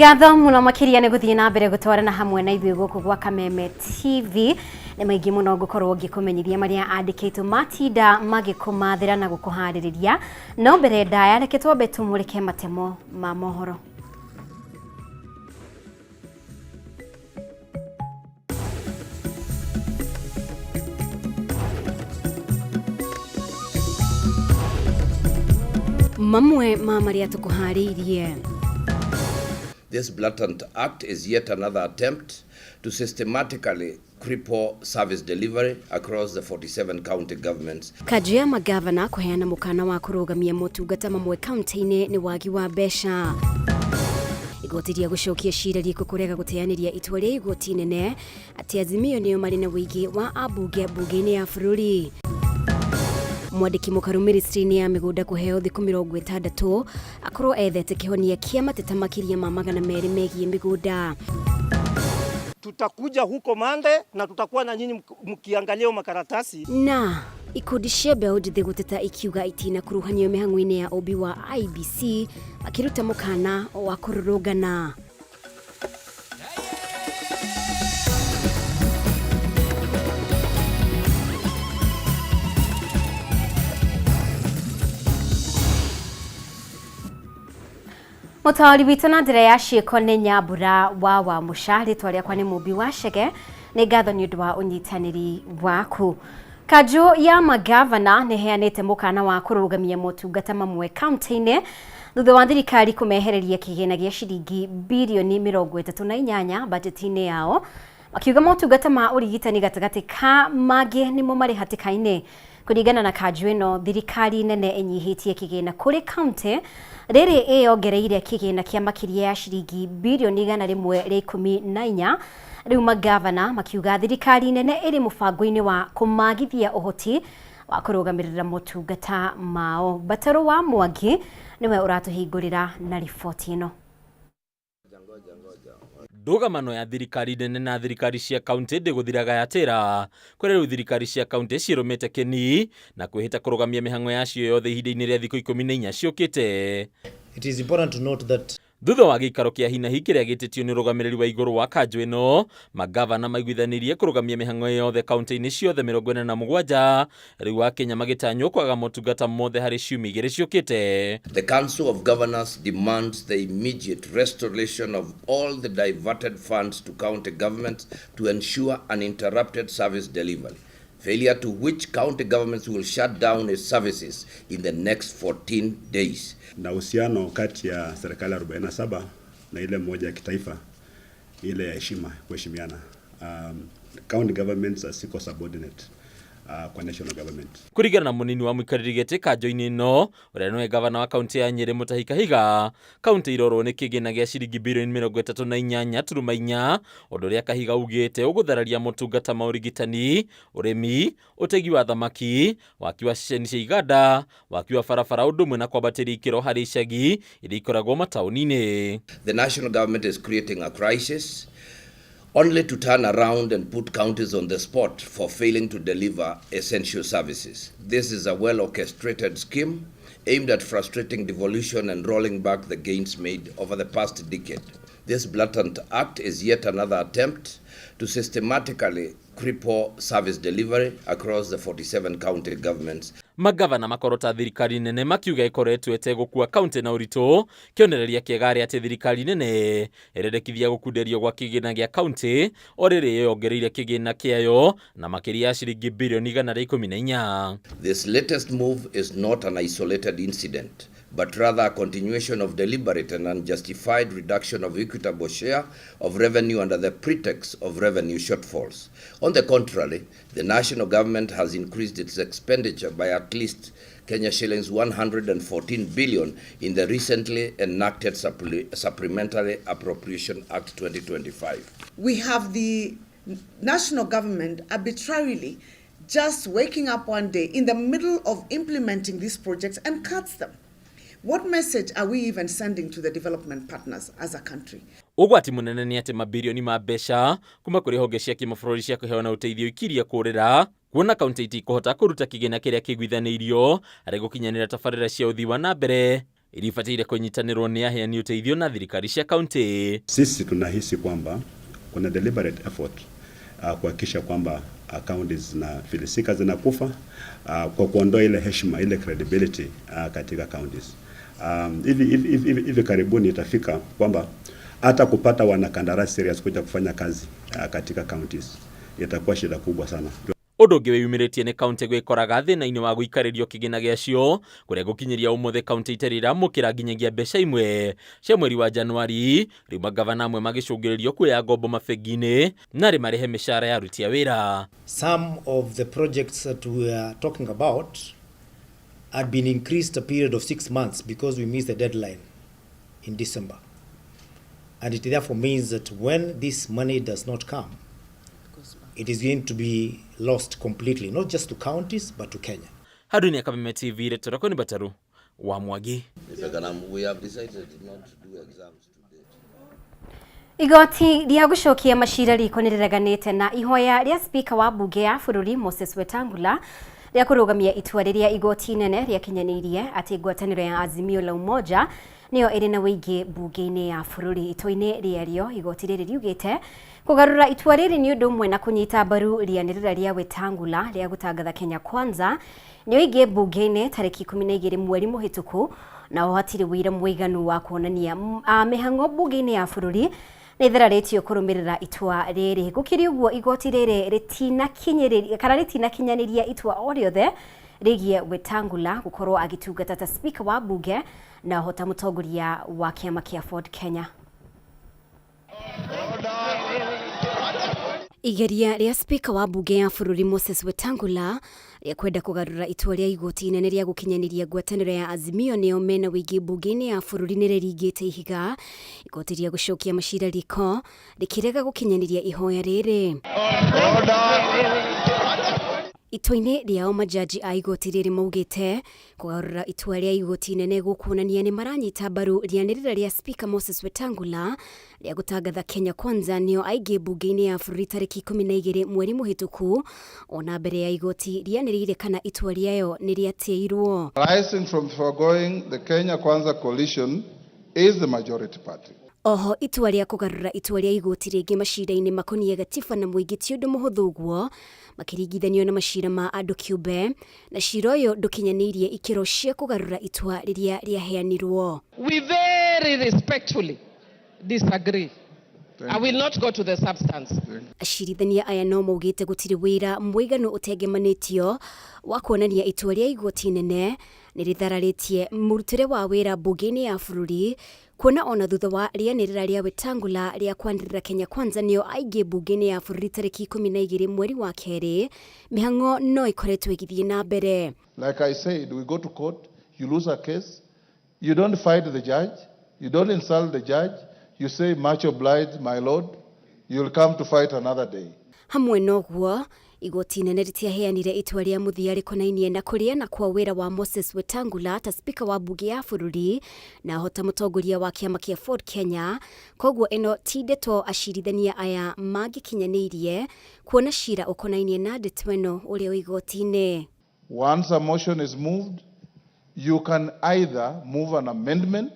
Ngatho muno makiria ne guthie na mbere gutwarana hamwe na ithuĩ gũkũ gwa Kameme TV nĩ maingĩ mũno ngũkorwo ngĩkũmenyithia marĩa andĩkĩtwo matinda magĩkũmathĩra na gũkũharĩrĩria no mbere ndaya reke twambe tumũrĩke matemo ma mohoro. Mamwe ma marĩa tũkũharĩirie. This blatant act is yet another attempt to systematically cripple service delivery across the 47 county governments. Kajia magavana kuheana mukana wa kurugamia motungata mamwe county-inĩ nĩ wagi wa mbeca. Igoti rĩa gũcokia cira rĩko kũrega gũteanĩria itua rĩa igoti inene atĩ Azimio nĩo marĩ na wĩigi wa ambunge mbunge-inĩ ya bũrũri. Mwandĩki mũkaru ministry-inĩ ya mĩgũnda kũheo thikũ 60 akorwo ethete kĩhonia kĩa mateta makĩria ma 200 megiĩ mĩgũnda. Tutakuja huko Mande na tutakuwa na nyinyi mkiangalia makaratasi. Na ikundi cia mbeũ njĩthĩ gũteta ikiuga itina kuruhanio mĩhang'o-inĩ ya OB wa IBC akĩruta mũkana wa kũrũrũngana. Mũtawari witũ na njĩra ya ciĩko nĩ Nyambura wa Mũcari twarĩa kwa nĩ Mũmbi wa Chege nĩ ngatho nĩ ũndũ wa ũnyitanĩri waku. Kanjũ ya magavana nĩ heanĩte mũkana wa kũrũgamia motungata mamwe county-inĩ thutha wa thirikari kũmehereria kĩgĩna gĩa ciringi birioni 38 bajeti-inĩ yao makiuga motungata ma ũrigitani gatagatĩ ka mangĩ nĩmo marĩ hatĩka-inĩ. Kũringana na kanjũ ĩno thirikari nene ĩnyihĩtie kĩgĩna kũrĩ county rĩrĩ ĩyongereire kĩgĩna kĩa makĩria ya ciringi birioni 114. Rĩu magavana makiuga thirikari nene ĩrĩ mũbango-inĩ wa kũmagithia ũhoti wa kũrũgamĩrĩra motungata mao. Bataro wa Mwangi nĩwe ũratũhingũrĩra na riboti ĩno. Ndũgamano ya thirikari nene na thirikari cia county ndĩgũthiraga yatĩra kũrĩa rĩu thirikari cia county cirũmĩte kĩni na kwĩhĩta kũrũgamia mĩhang'o yacio yothe ihinda-inĩ rĩa thikũ 14 ciũkĩte. It is important to note that thutha wa gĩikaro kĩa hinahi kĩrĩa gĩtĩtio nĩ ũrũgamĩrĩri wa igũrũ wa kanjũ ĩno magavana maiguithanirie kũrũgamia mĩhang'o yothe county-inĩ ciothe 47 rĩu Akenya magĩtanywo kwaga motungata mothe harĩ ciumia 2 ciũkĩte. The Council of Governors demands the immediate restoration of all the diverted funds to county governments to ensure uninterrupted service delivery, failure to which county governments will shut down its services in the next 14 days. Na uhusiano kati ya serikali 47 na ile moja ya kitaifa ile ya heshima kuheshimiana. County governments are siko subordinate kwa national government. Kũringana na mũnini wa mũikarĩri gĩtĩ kanjũ-inĩ ĩno ũrĩa nĩwe gavana wa kaunti ya Nyĩrĩ Mutahi Kahiga, kaunti irorwo nĩ kĩgĩna gĩa ciringi birioni 38.4 ũndũ ũrĩa Kahiga ugĩte ũgũthararia motungata ma ũrigitani, ũrĩmi, ũtegi wa thamaki, waki wa ceceni cia iganda, waki wa barabara ũndũ ũmwe na kwambatĩria ikĩro harĩ icagi iria ikoragwo mataũni-inĩ. The national government is creating a crisis only to turn around and put counties on the spot for failing to deliver essential services. This is a well-orchestrated scheme aimed at frustrating devolution and rolling back the gains made over the past decade. This blatant act is yet another attempt to systematically cripple service delivery across the 47 county governments. Magavana makorota thirikari nene makiuga ikoretwo etegũkua county na ũritũ kĩonereria kĩega rĩ atĩ thirikari nene ĩrendekithia gũkunderio gwa kĩgĩna gĩa county o rĩrĩ yongereire kĩgĩna kĩayo na makĩria ya ciringi birioni 114. This latest move is not an isolated incident, but rather a continuation of deliberate and unjustified reduction of equitable share of revenue under the pretext of revenue shortfalls. On the contrary, the national government has increased its expenditure by at least Kenya shillings 114 billion in the recently enacted Supplementary Appropriation Act 2025. We have the national government arbitrarily just waking up one day in the middle of implementing these projects and cuts them. What message are we even sending to the development partners as a country? Ũgwati mũnene nĩ atĩ mabilioni ma mbeca kuma kũrĩ honge cia kĩmabũrũri cia kũheana ũteithio ikiria kũrĩra kuona kaunti itikũhota kũruta kĩgĩna kĩrĩa kĩiguithanĩirio harĩ gũkinyanĩra tabarĩra cia ũthii wa na mbere ilifatire kunyitanirwo ni aheani uteithio na thirikari cia kaunti. Sisi tunahisi kwamba kuna deliberate effort kuhakikisha kwamba counties zinafilisika, zinakufa kwa kuondoa ile heshima, ile credibility katika counties. Hivi karibuni itafika kwamba hata kupata wanakandarasi serious kuja kufanya kazi katika counties itakuwa shida kubwa sana. Undu ungi wiyumiritie ni kaunti gwikoraga thina-ini wa guikaririo kigina giacio kuria gukinyiria umuthe kaunti itarira mukira nginyagia mbeca imwe cia mweri wa Januari, riu magavana amwe magicungiririo kuoya ngombo mabengine na rimarehe mishara ya aruti a wira. some of the projects that we are talking about had been increased a period of 6 months because we missed the deadline in December. And it therefore means that when this money does not come, it is going to be lost completely, not just to counties, but to Kenya. Haduni ya Kameme TV, Retorako ni Bataru, wa Mwagi. We have decided not to do exams today. Igoti ria gucokia macira riko nirireganite na ihoya ria spika wa bunge ya bururi Moses Wetangula ria kurugamia itua riria igoti nene ria kinyanirie ati ngwataniro ya Azimio la Umoja niyo iri na wigi bunge-ini ya bururi. Itwa-ini riario igoti riri riugite kugarura itua riri ni undu umwe na kunyita mbaru rianirira ria Wetangula ria gutangatha Kenya Kwanza niyo igi bunge-ini tariki 12 mweri muhituku na hatiri wira muiganu wa kuonania mihango bunge-ini ya bururi nithararitio kurumirira itua riri. Gukiri uguo igoti riri ritinakinyiriria kana ritinakinyaniria itua o riothe rigie Wetangula gukorwo agitungata ta speaker wa bunge na hota mutongoria wa kiama kia Ford Kenya. Igeria ria speaker wa bunge ya bururi Moses Wetangula ria kwenda kugarura itua ria igoti inene ria gukinyaniria ngwataniro ya Azimio niyo mena wigi bunge-ini ya bururi niririgite ihiga igoti ria gucokia macira riko rikirega gukinyaniria ihoya riri. Itua-ini riao majaji a igoti riri maugite kugarura itua ria igoti inene gukuonania ni maranyita mbaru rianirira ria speaker Moses Wetangula ria gutangatha Kenya Kwanza niyo aige bunge-ini ya bururi tariki 12 mweri muhituku ona mbere ya igoti rianirire kana itua riayo ni riatiirwo. Rising from foregoing, the Kenya Kwanza coalition is the majority party. Oho itua ria kugarura itua ria igoti ringi macira-ini makonie gatiba na muingi ti undu muhuthu guo makiringithanio na macira ma andu kiumbe na cira uyu ndukinyanirie ikiro cia kugarura itua riria riaheanirwo. We very respectfully disagree. I will not go to the substance. Acirithania aya no maugite gutiri wira muiganu utengemanitio wa kuonania itua ria igoti nene nirithararitie murutire wa wira bunge-ini ya bururi kuona ona thutha wa rianirira ria Wetangula ria kwandirira Kenya Kwanza niyo aige bunge-ini ya bururi tariki 12 mweri wa keri mihango no ikoretwo igithie na mbere. Like I said, we go to court, you lose a case, you don't fight the judge, you don't insult the judge, you say much obliged my lord, you'll come to fight another day. Hamwe noguo igoti nene ritiaheanire itua ria muthia rikonainie na kuriana kwa wira wa Moses Wetangula ta speaker wa bunge ya bururi na hota mutongoria wa kiama kia Ford Kenya. Koguo eno ti ndeto acirithania aya magikinyanirie kuona cira ukonainie na ndeto eno uria igoti-ini. Once a motion is moved, you can either move an amendment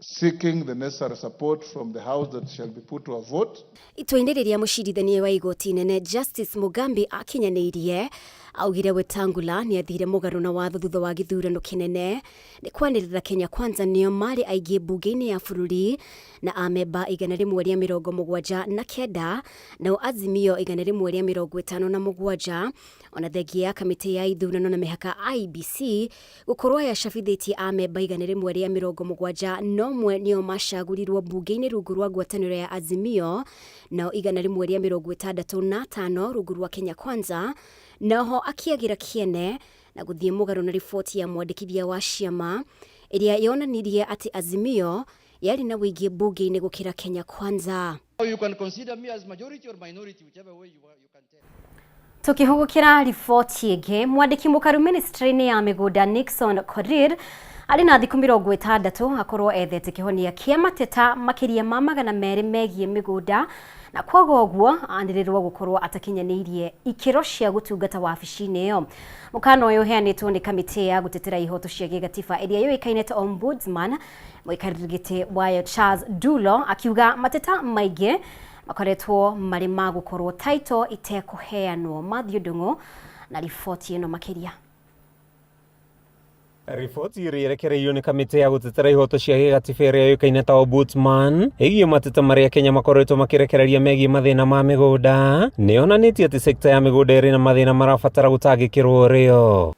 seeking the necessary support from the House that shall be put to a vote. Itua-ini riria mucirithania wa igoti nene Justice Mugambi akinyanirie augire Wetangula ni athire mugaru na watho thutha wa githurano kinene ni kwanirira Kenya Kwanza niyo mari aigie bunge-ini ya bururi na amemba 179 na Azimio 157 ona thengia ya kamiti ya ithurano na mihaka IBC gukorwo yacabithitie amemba 170 nomwe niyo macagurirwo bunge-ini rungu rwa ngwataniro ya Azimio na 165 rungu rwa Kenya Kwanza. Naho akiagira kiene na guthie mugaru na ripoti ya mwandikithia wa ciama iria yonanirie ati Azimio yari na wigi bunge-ini gukira Kenya Kwanza. You can consider me as majority or minority, whichever way you can tell. Tukihugukira ripoti ige mwandiki mukaru ministry-ini ya migunda Nixon Korir ari na thiku 60 akorwo ethete kihonia kia mateta makiria ma 200 megie migunda na kwaga uguo anirirwo gukorwo atakinyanirie ikiro cia gutungata wabici-ini iyo. Mukano uyu heanitwo ni kamiti ya gutetera ihoto cia gigatiba iria yoikaine ta ombudsman muikarigite wa Charles Dulo akiuga mateta maige makoretwo mari ma gukorwo title itekuheanwo. Matthew Ndungu na ripoti ino makiria. Ripoti irekereirio ni kamiti ya gutetera ihoto cia gigatiba iria yoikaine ta ombudsman igie mateta maria Kenya makoretwo makirekereria megie mathina ma migunda nionanitie ati sekta ya migunda iri na mathina marabatara gutangikirwo rio.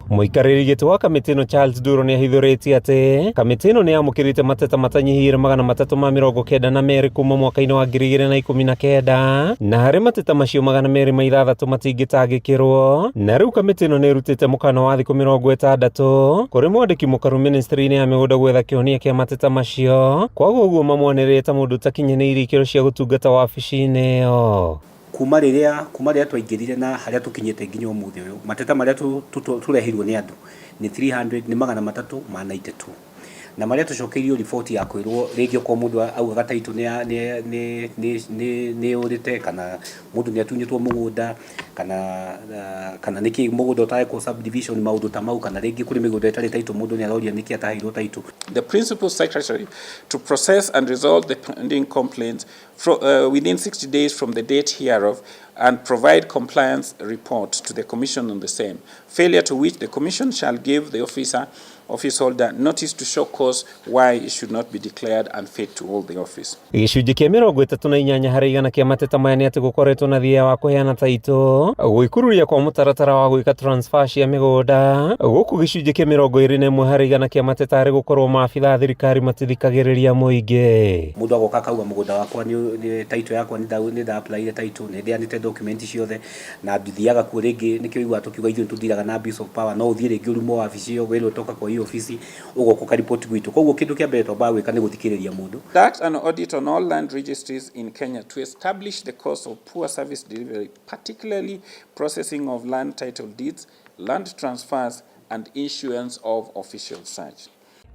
Muikarĩri wa kamiti ĩno Charles Duro ni ahithũrĩtie ati kamiti ĩno ni yamũkĩrĩte mateta matanyihĩire 392 kuma mwaka-inĩ wa 2019 na harĩ mateta macio 260 matingĩtangĩkĩrwo, na rĩu kamiti ĩno nĩ ĩrutĩte mũkana wa thikũ 60 kũrĩ mwandĩki mũkaru ministry-inĩ ya mĩgũnda gwetha kĩhonia kĩa mateta macio, kwaga ũguo mamwonereire ta mũndũ ũtakinyanĩirie ikĩro cia gũtungata wabici-inĩ ĩyo. kuma riria twaingirire na haria tukinyete nginya umuthi uyu mateta maria turehirwo ni andu ni 300 ni 392 na maria tucokeirio report ya kwirwo rĩngĩ kwa mundu augaga title ni urite kana mundu ni atunyitwo mugunda kana niki mugunda utaiko subdivision maundu ta mau kana rĩngĩ kuri migunda itari title mundu ni aroria niki atahirwo title. The principal secretary to process and resolve the pending complaints within 60 days from the date hereof and provide compliance report to the commission on the same, failure to which the commission shall give the office holder notice to show cause why it should not be declared unfit to hold the office. Gĩcunjĩ kĩa 38 harĩ igana kĩa mateta maya nĩ atĩ gũkoretwo na thia wa kũheana taito, gwĩkururia kwa mũtaratara wa gwĩka transfer cia mĩgũnda, gũkũ gĩcunjĩ kĩa 21 harĩ igana kĩa mateta harĩ gũkorwo maabitha thirikari matithikagĩrĩria mũingĩ. Mũndũ agoka kauga mũgũnda wakwa ni title yakwa ni da apply title ni ndianite document ciothe na ndithiaga kuo rĩngĩ nĩkĩo igwa tukiuga ithuĩ tũthiraga na abuse of power no ũthiĩ rĩngĩ ũrumo wabici ĩyo wĩrwo toka kwa hiyo ofisi ugoka ka report gwitũ koguo kĩndũ kĩa mbere twamba gwĩka nĩ gũthikĩrĩria mũndũ. That an audit on all land registries in Kenya to establish the cause of poor service delivery, particularly processing of land title deeds, land transfers and issuance of official search.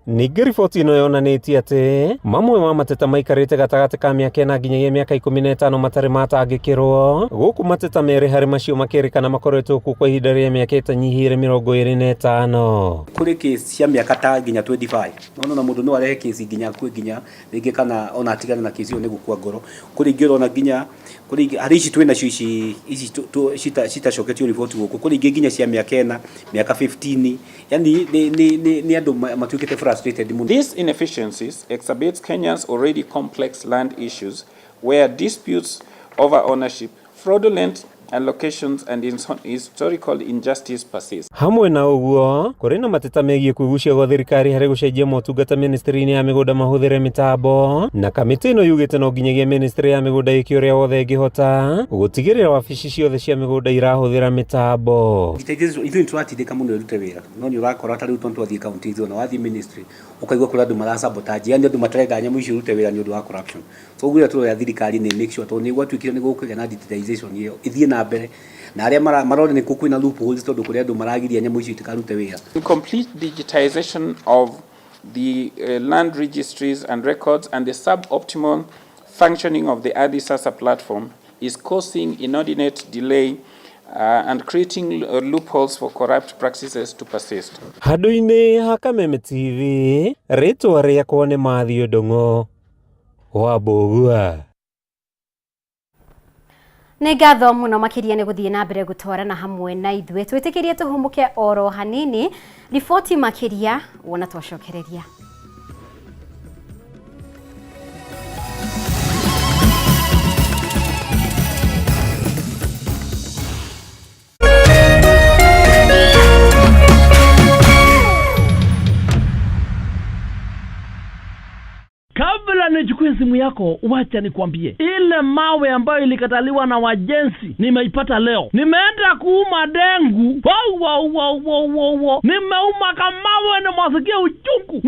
Ningĩ riboti ĩno yonanĩtie atĩ mamwe ma mateta maikarĩte gatagatĩ ka mĩaka 4 nginyagia mĩaka 15 matarĩ matangĩkĩrwo, gũkũ mateta merĩ harĩ macio makĩrĩkana makoretwo kuo kwa ihinda rĩa mĩaka ĩtanyihĩire 25. Kũrĩ case cia mĩaka ta nginya 25 no mũndũ no arehe case nginya rĩngĩ kana ona atigana na case ĩyo nĩ gũkua ngoro. Kũrĩ ingĩ ũrona nginya harĩ ici twĩnacio ici citacoketio report gũkũ, kũrĩ ingĩ nginya cia mĩaka 4 mĩaka 15, yani nĩ andũ matuĩkĩte frustrated. These inefficiencies exacerbate Kenya's already complex land issues where disputes over ownership, fraudulent allocations and historical injustice persist. Hamwe na ũguo, kũrĩ na mateta megie kũigucia gwa thirikari harĩ gũcenjia motungata ministry-inĩ ya mĩgũnda mahũthĩre mĩtambo, na kamĩtĩ ĩno yugĩte no nginyagia ministry ya mĩgũnda ĩke ũrĩa wothe ĩngĩhota gũtigĩrĩra wabici ciothe cia mĩgũnda irahũthĩra mĩtambo. Ithuĩ tũratindĩka mũno ĩrute wĩra no nĩ ũrakora ta rĩu twathiĩ county icio na wathiĩ ministry ũkaigua kũrĩ andũ marasabotage, yani andũ matarenda nyamũ icio irute wĩra nĩ ũndũ wa corruption. So ũguo tũroya thirikari nĩ make sure tondũ nĩ gwatuĩkire nĩ gũkũgĩa na digitization ĩyo ithiĩ na mbere na arĩa marone nĩ kwĩna loopholes tondũ kũrĩ andũ maragiria nyamũ icio itikarute wĩra. Complete digitization of the land registries and records and the suboptimal functioning of the ADISASA platform is causing inordinate delay and creating loopholes for corrupt practices to persist. Handũ-inĩ ha Kameme TV, rĩtwa rĩakwa nĩ Matthew Ndungu wa Mbũgua. Nĩ ngatho mũno makĩria nĩ gũthiĩ na mbere gũtwarana hamwe na ithuĩ twĩtĩkĩrie tũhũmũke oro hanini riboti makĩria wona twacokereria. Kabla nichukue simu yako, wacha nikwambie ile mawe ambayo ilikataliwa na wajenzi nimeipata leo. Nimeenda kuuma dengu. Nimeuma kamawe na mwasikia uchungu.